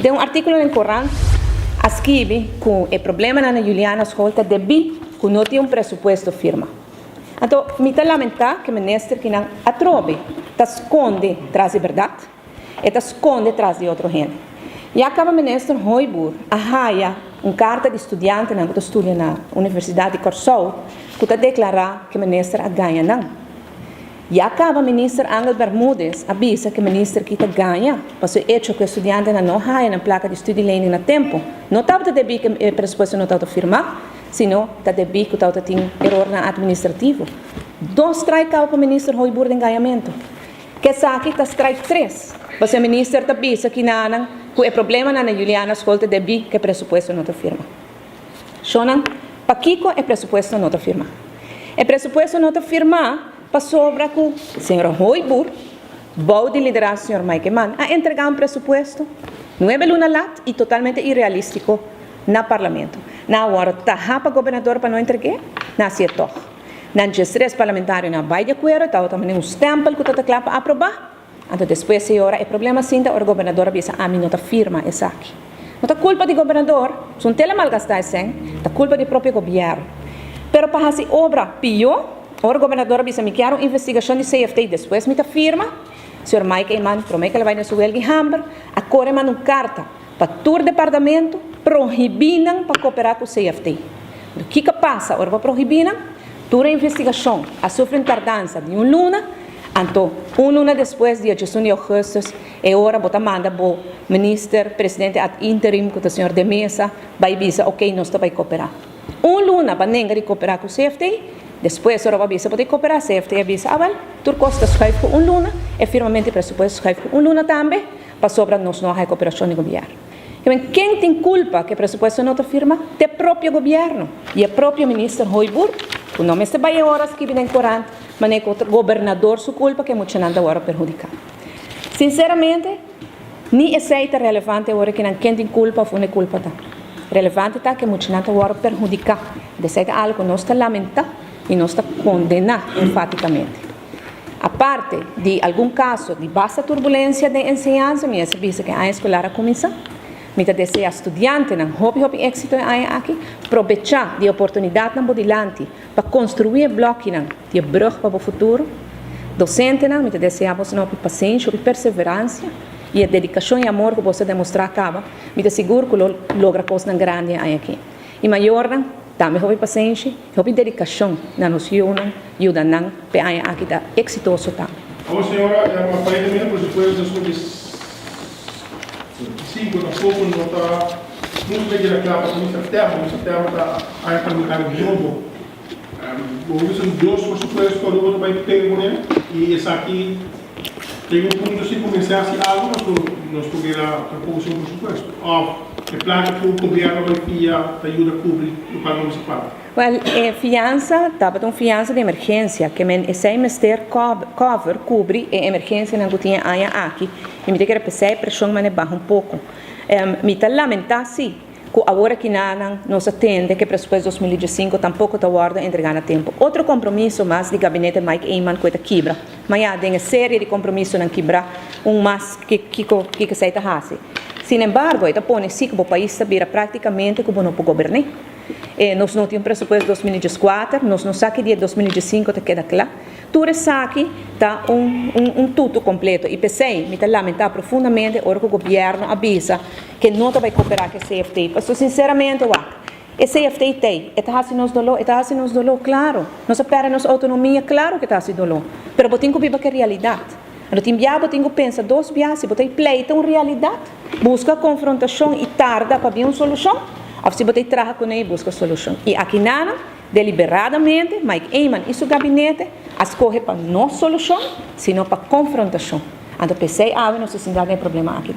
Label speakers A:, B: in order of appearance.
A: Tem um artigo no Corão escreve que o problema na Juliana escolta devido que não tem um pressuposto firme. Então, me lamentar que o ministro que não atrove, está esconde traz a verdade, e está esconde traz de outra gente. E acaba o ministro Hoibur a raia carta de estudante que estuda na Universidade de Corsou, que está declarar que o ministro ganha não. E acaba o ministro Angel Bermúdez avisa que o ministro que ganha, porque o hecho que o estudante não raia na placa de estudo learning na tempo, não estava de que o pressuposto não estava firmado, sino está de que estava tem erro na administrativo. Dois trai para o ministro Hoibur de ganhamento. Que aqui está trai três, porque o ministro está avisa que não o problema na Juliana escolta de que o pressuposto não está firma. Shonan, para Kiko o pressuposto não está firma. O pressuposto não está firma para sobra que o senhor Hoibur, bom de liderar o senhor Mike Mann, a entregar presupuesto 9 luna lat e totalmente irrealístico no parlamento. Na hora está para governador para não entregar, na sieto. Na gestão parlamentar na vai de acordo, está também stempel que está claro para aprovar. Então depois se ora o problema sinta o governador avisa a mim não está firma essa aqui. Não está culpa do governador, são tele malgastar sem, está culpa do próprio governo. Pero para essa obra pior o governador avisa me quero investigação de CFT depois me está firma. O senhor Mike Eyman promete que ele vai na sua elgue hamber, agora manda uma carta para todo o departamento proibindo para cooperar com o CFT. O que passa? Agora vai proibir toda a investigação, a sofrer tardança de luna, então luna depois, dia 18 de agosto, é hora de mandar para o ministro, presidente ad interim, que é o senhor de mesa, vai dizer, ok, nós vamos cooperar. Luna para ninguém cooperar com o CFT, depois ora vai dizer, pode cooperar, CFT avisa, tu custa escreve com luna, e firmemente pressuposto escreve com luna também, para sobra nós não há cooperação do governo. Quem tem culpa que o pressuposto não está firma? É o próprio governo. E o próprio ministro Hoibur, o nome está bem horas que vem em Corão, mas é o governador sua culpa que muito não agora perjudicar. Sinceramente, nem é relevante agora que quem tem culpa ou não culpa tá. Relevante está que muito não agora perjudicar. De algo nós está lamentar e nós está condenar enfaticamente. A parte de algum caso de baixa turbulência de ensinança, minha serviço que a escola começa, me deseja estudante não hobby êxito aqui, aproveitar de oportunidade não bodilante para construir bloco não de brug para o futuro. Docente não me deseja você não paciência, perseverança e a dedicação e amor que você demonstrar acaba, me seguro que logra coisas grande aqui. E maior não também hobby paciência, hobby dedicação na nos ajuda não para aqui da exitoso também.
B: A senhora é uma país de por supuesto sobre sigo na pouco não está muito bem de claro para Mr. Terra está aí para o jogo. Vamos usar dois por supuesto para o outro vai ter e esse aqui tem ponto se começar assim algo nós poderá propor por supuesto. O plano que o governo vai ajuda a cobrir o plano municipal.
A: Well, fiança, estava com fiança de emergência, que esse ministério cobre a emergência que tinha aqui. E me diga que a pressão me baixa pouco. Me lamentar, sim, que agora que não se atende que o pressuposto 2015 tampouco está guardado entregar a tempo. Outro compromisso mais do gabinete Mike Eyman que está quebra. Mas tem uma série de compromissos na quebra, mais que se está fazendo. Sin embargo, está pondo que o país está praticamente como não pode governar. Nós não temos presupuesto 2014, nós não sabemos que dia 2015 está queda claro. Tudo isso aqui está tudo completo. E pensei, me lamentar profundamente, agora que o governo avisa que não vai cooperar com o CFT. Mas, sinceramente, o CFT tem, está fazendo dolor, claro. Nós esperamos nossa autonomia, claro que está fazendo dolor. Mas eu tenho que viver com a realidade. Eu tenho que pensar duas vezes, eu tenho que pleito uma realidade, busca confrontação e tarda para ver uma solução, ou se você trabalha com ele e busca solução. E aqui nada, deliberadamente, Mike Eyman e seu gabinete escolhe para não solução, sino para confrontação. Então, pensei, nossa cidade tem problema aqui.